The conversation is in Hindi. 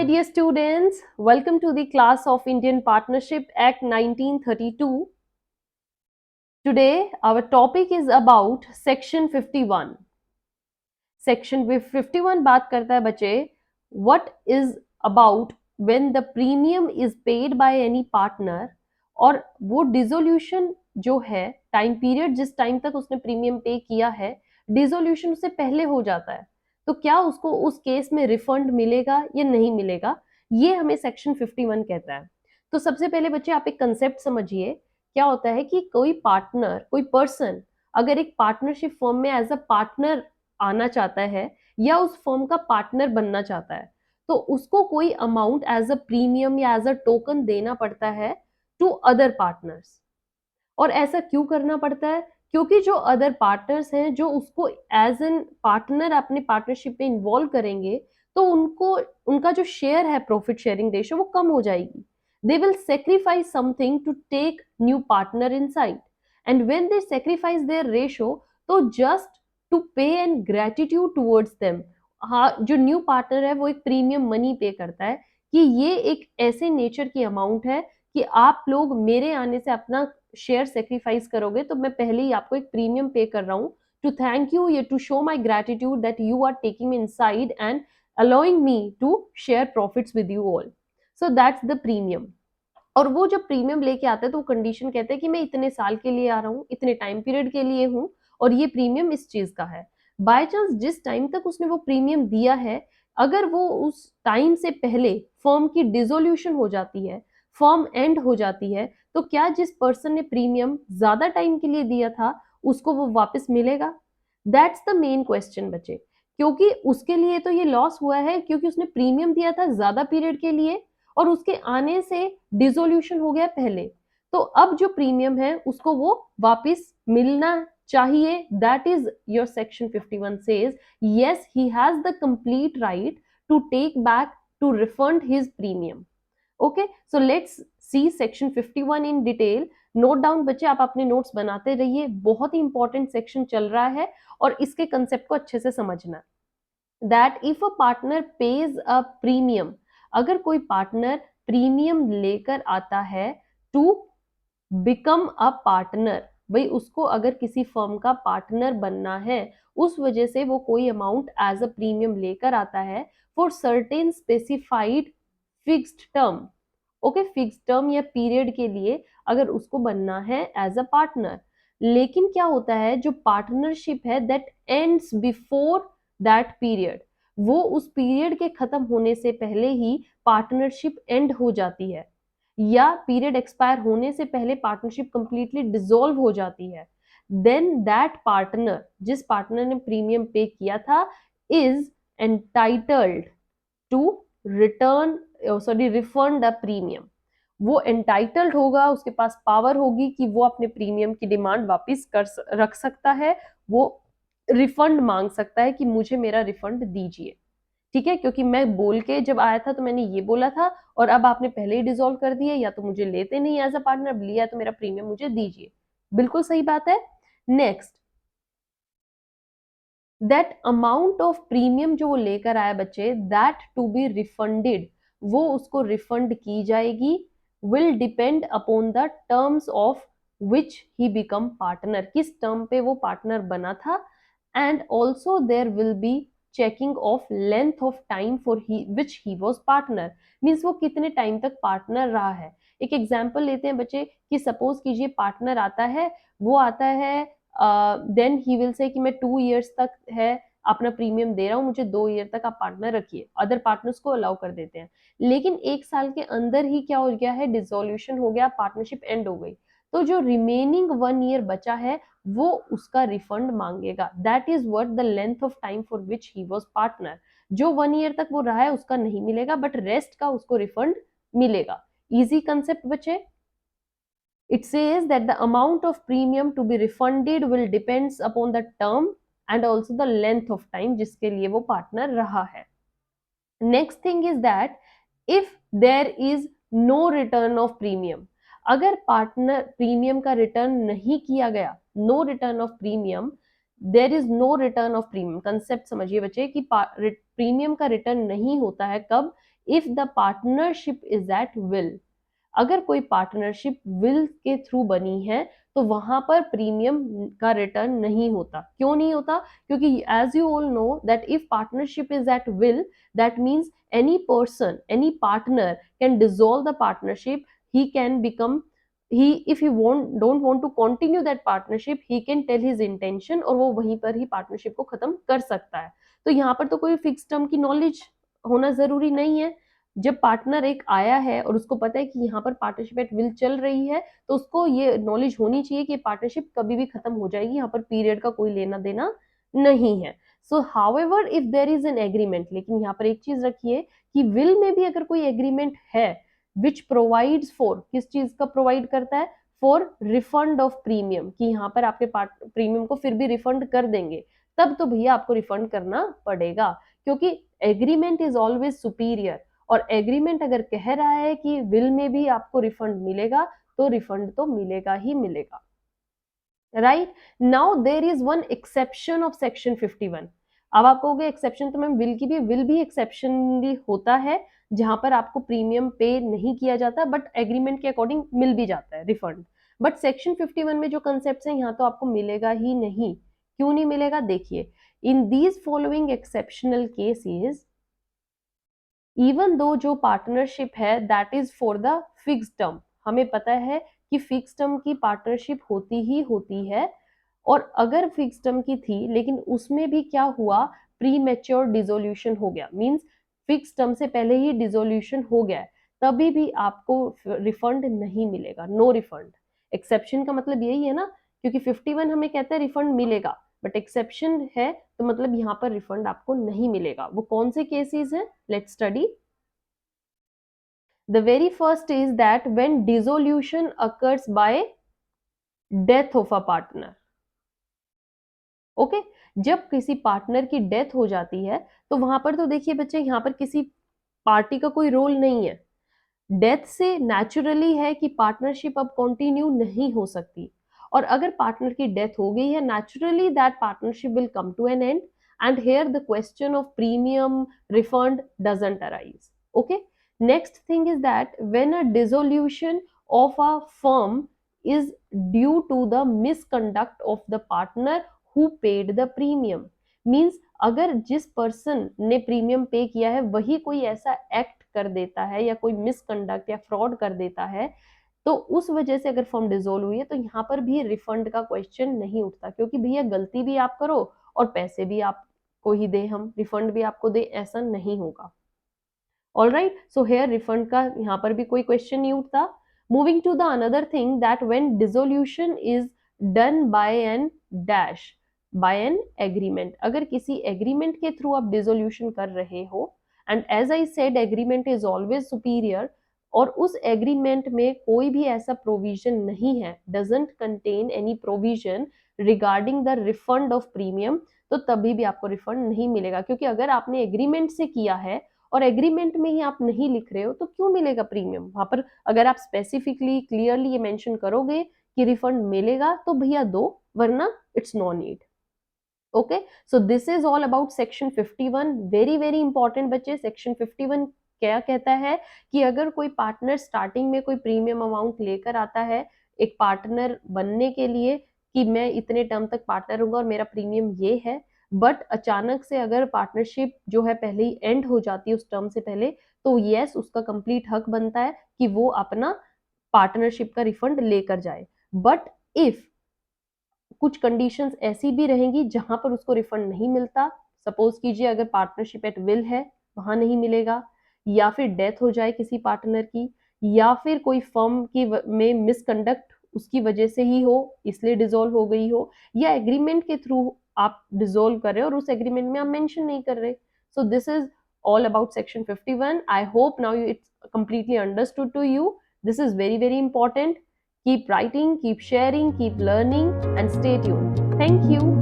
my dear students, welcome to the class of Indian Partnership Act 1932. Today, our topic is about Section 51. Section 51 बात करता है बच्चे, what is about when the premium is paid by any partner और वो डिसोल्यूशन जो है टाइम पीरियड जिस टाइम तक उसने प्रीमियम पे किया है डिसोल्यूशन उससे पहले हो जाता है तो क्या उसको उस केस में रिफंड मिलेगा या नहीं मिलेगा, ये हमें सेक्शन 51 कहता है। तो सबसे पहले बच्चे आप एक कंसेप्ट समझिए, क्या होता है कि कोई पार्टनर, कोई पर्सन अगर एक पार्टनरशिप फर्म में एज अ पार्टनर आना चाहता है या उस फर्म का पार्टनर बनना चाहता है तो उसको कोई अमाउंट एज अ प्रीमियम या एज अ टोकन देना पड़ता है टू अदर पार्टनर्स। और ऐसा क्यों करना पड़ता है? क्योंकि जो अदर पार्टनर्स हैं जो उसको एज एन पार्टनर अपने पार्टनरशिप में इन्वॉल्व करेंगे तो उनको उनका जो शेयर है प्रॉफिट शेयरिंग रेशो वो कम हो जाएगी। They will sacrifice something to take new partner inside and when they sacrifice their ratio तो just to pay and gratitude towards them, हाँ जो न्यू पार्टनर है वो एक प्रीमियम मनी पे करता है कि ये एक ऐसे नेचर की अमाउंट है कि आप लोग मेरे आने से अपना शेयर सेक्रीफाइस करोगे तो मैं पहले ही आपको एक प्रीमियम पे कर रहा हूँ टू थैंक यू या to show my gratitude that you are taking me inside and allowing me to share profits with you all. So that's the premium. और वो जब प्रीमियम लेके आते हैं तो वो कंडीशन कहते हैं कि मैं इतने साल के लिए आ रहा हूँ, इतने टाइम पीरियड के लिए हूँ और ये प्रीमियम इस चीज का है। बाय चांस जिस टाइम तक उसने वो प्रीमियम दिया है अगर वो उस टाइम से पहले फर्म की डिसोल्यूशन हो जाती है, फर्म एंड हो जाती है, तो क्या जिस पर्सन ने प्रीमियम ज्यादा टाइम के लिए दिया था उसको वो वापस मिलेगा? दैट्स द मेन क्वेश्चन बच्चे, क्योंकि उसके लिए तो ये लॉस हुआ है क्योंकि उसने प्रीमियम दिया था ज्यादा पीरियड के लिए और उसके आने से डिसोल्यूशन हो गया पहले। तो अब जो प्रीमियम है उसको वो वापस मिलना चाहिए। That is your section 51 says yes he has the complete right to take back to refund his premium. Okay, so let's see section 51 in detail. Note down बच्चे, आप अपने नोट्स बनाते रहिए, बहुत ही इंपॉर्टेंट सेक्शन चल रहा है और इसके कंसेप्ट को अच्छे से समझना। That if a partner page a premium, अगर कोई पार्टनर प्रीमियम लेकर आता है टू बिकम अ पार्टनर, भाई उसको अगर किसी फर्म का पार्टनर बनना है उस वजह से वो कोई अमाउंट एज अ प्रीमियम लेकर आता है for certain specified fixed term. Okay, fixed term या पीरियड के लिए अगर उसको बनना है एज अ पार्टनर। लेकिन क्या होता है जो पार्टनरशिप है that ends before that period, वो उस पीरियड के खत्म होने से पहले ही पार्टनरशिप एंड हो जाती है या पीरियड एक्सपायर होने से पहले पार्टनरशिप कंप्लीटली डिसॉल्व हो जाती है, देन दैट पार्टनर, जिस पार्टनर ने प्रीमियम पे किया था, is entitled to return sorry refund the premium. वो एंटाइटल्ड होगा, उसके पास पावर होगी कि वो अपने प्रीमियम की डिमांड वापस कर रख सकता है, वो रिफंड मांग सकता है कि मुझे मेरा रिफंड दीजिए। ठीक है, क्योंकि मैं बोल के जब आया था तो मैंने ये बोला था और अब आपने पहले ही डिसॉल्व कर दिया, या तो मुझे लेते नहीं एज अ पार्टनर, लिया तो मेरा प्रीमियम मुझे दीजिए। बिल्कुल सही बात है। Next, that amount of premium जो वो लेकर आया बच्चे, दैट टू बी रिफंडेड, वो उसको रिफंड की जाएगी, will depend upon the terms of which he become partner, किस टर्म पे वो पार्टनर बना था, and also there will be checking of length of time for he which he was partner, means वो कितने टाइम तक पार्टनर रहा है। एक एग्जाम्पल लेते हैं बच्चे कि सपोज कीजिए पार्टनर आता है, वो आता है देन ही विल से कि मैं 2 years तक है अपना प्रीमियम दे रहा हूँ, मुझे 2 year तक आप पार्टनर रखिए, अदर पार्टनर्स को अलाउ कर देते हैं। लेकिन 1 साल के अंदर ही क्या हो गया है, डिसोल्यूशन हो गया, पार्टनरशिप एंड हो गई, तो जो रिमेनिंग 1 year बचा है वो उसका रिफंड मांगेगा। That is what the length of time for which he was partner. जो 1 year तक वो रहा है उसका नहीं मिलेगा, बट रेस्ट का उसको रिफंड मिलेगा। इजी कंसेप्ट बच्चे। It says that the amount of premium to be refunded will depends upon the term and also the length of time जिसके लिए वो पार्टनर रहा है। Next thing is that if there is no return of premium, अगर पार्टनर प्रीमियम का रिटर्न नहीं किया गया, no return of premium, there is no return of premium. Concept समझिए बच्चे कि प्रीमियम का रिटर्न नहीं होता है कब, if the partnership is at will. अगर कोई पार्टनरशिप विल के थ्रू बनी है तो वहां पर प्रीमियम का रिटर्न नहीं होता। क्यों नहीं होता? क्योंकि as you all know that if partnership is at will, that means any person, any partner can dissolve the partnership. He can become, he if he don't want to continue that partnership, he can tell his intention और वो वहीं पर ही पार्टनरशिप को खत्म कर सकता है। तो यहाँ पर तो कोई फिक्स टर्म की नॉलेज होना जरूरी नहीं है। जब पार्टनर एक आया है और उसको पता है कि यहाँ पर पार्टनरशिप एट विल चल रही है, तो उसको ये नॉलेज होनी चाहिए कि पार्टनरशिप कभी भी खत्म हो जाएगी, यहाँ पर पीरियड का कोई लेना देना नहीं है। सो however if there is an agreement, लेकिन यहाँ पर एक चीज रखिए कि विल में भी अगर कोई एग्रीमेंट है विच प्रोवाइड्स फॉर, किस चीज का प्रोवाइड करता है? फॉर रिफंड ऑफ प्रीमियम, कि यहाँ पर आपके प्रीमियम को फिर भी रिफंड कर देंगे, तब तो भैया आपको रिफंड करना पड़ेगा, क्योंकि एग्रीमेंट इज ऑलवेज सुपीरियर। और एग्रीमेंट अगर कह रहा है कि विल में भी आपको रिफंड मिलेगा, तो रिफंड तो मिलेगा ही मिलेगा। Right now there is one exception of section 51। अब आप कहोगे एक्सेप्शन तो मैम विल की भी, विल भी एक्सेप्शन भी होता है जहां पर आपको प्रीमियम पे नहीं किया जाता बट एग्रीमेंट के अकॉर्डिंग मिल भी जाता है रिफंड। बट सेक्शन 51 में जो कंसेप्ट है यहाँ तो आपको मिलेगा ही नहीं। क्यों नहीं मिलेगा? देखिए, in these following exceptional cases, even though जो पार्टनरशिप है that is for the fix term, हमें पता है कि फिक्स टर्म की पार्टनरशिप होती ही होती है। और अगर फिक्स टर्म की थी लेकिन उसमें भी क्या हुआ, प्री मेच्योर डिसोल्यूशन हो गया, मींस फिक्स टर्म से पहले ही डिसोल्यूशन हो गया, तभी भी आपको रिफंड नहीं मिलेगा, नो रिफंड। एक्सेप्शन का मतलब यही है ना, क्योंकि 51 हमें कहते हैं रिफंड मिलेगा, बट एक्सेप्शन है तो मतलब यहाँ पर रिफंड आपको नहीं मिलेगा। वो कौन से केसेस हैं? Let's study. The very first is that when dissolution occurs by death of a partner. Okay जब किसी पार्टनर की डेथ हो जाती है तो वहां पर तो देखिए बच्चे, यहाँ पर किसी पार्टी का कोई रोल नहीं है। डेथ से नेचुरली है कि पार्टनरशिप अब कंटिन्यू नहीं हो सकती, और अगर पार्टनर की डेथ हो गई है naturally that partnership will come to an end, and here the question of premium refund doesn't arise. Okay next thing is that when a dissolution of a firm is due to the misconduct of the partner who paid the premium, means अगर जिस पर्सन ने प्रीमियम पे किया है वही कोई ऐसा एक्ट कर देता है या कोई मिसकंडक्ट या फ्रॉड कर देता है, तो उस वजह से अगर फर्म डिसोल्व हुई है तो यहाँ पर भी रिफंड का क्वेश्चन नहीं उठता, क्योंकि भैया गलती भी आप करो और पैसे भी आपको ही दे, हम रिफंड भी आपको दे, ऐसा नहीं होगा। All right, so here refund का यहाँ पर भी कोई क्वेश्चन नहीं उठता। Moving to the another thing that when dissolution is done by an dash, by an agreement, अगर किसी एग्रीमेंट के थ्रू आप डिसोल्यूशन कर रहे हो, and as I said agreement is always superior, और उस एग्रीमेंट में कोई भी ऐसा प्रोविजन नहीं है, doesn't contain any provision regarding the refund of premium, तो तभी भी आपको रिफंड नहीं मिलेगा। क्योंकि अगर आपने एग्रीमेंट से किया है और एग्रीमेंट में ही आप नहीं लिख रहे हो तो क्यों मिलेगा प्रीमियम? वहां पर अगर आप स्पेसिफिकली क्लियरली ये मेंशन करोगे कि रिफंड मिलेगा तो भैया दो, वरना it's no need. Okay so this is all about section 51। Very very important बच्चे, सेक्शन 51 क्या कहता है कि अगर कोई पार्टनर स्टार्टिंग में कोई प्रीमियम अमाउंट लेकर आता है एक पार्टनर बनने के लिए कि मैं इतने टर्म तक पार्टनर हूंगा और मेरा प्रीमियम ये है, बट अचानक से अगर पार्टनरशिप जो है पहले ही एंड हो जाती है उस टर्म से पहले, तो यस उसका कंप्लीट हक बनता है कि वो अपना पार्टनरशिप का रिफंड लेकर जाए। बट इफ कुछ कंडीशंस ऐसी भी रहेंगी जहां पर उसको रिफंड नहीं मिलता, सपोज कीजिए अगर पार्टनरशिप एट विल है वहां नहीं मिलेगा, या फिर डेथ हो जाए किसी पार्टनर की, या फिर कोई फर्म की में मिसकंडक्ट उसकी वजह से ही हो इसलिए डिसॉल्व हो गई हो, या एग्रीमेंट के थ्रू आप डिसॉल्व कर रहे हो और उस एग्रीमेंट में आप मेंशन नहीं कर रहे। सो this is all about section 51. I hope now it's completely understood to you. This is very very important. Keep writing, keep sharing, keep learning, and stay tuned. Thank you.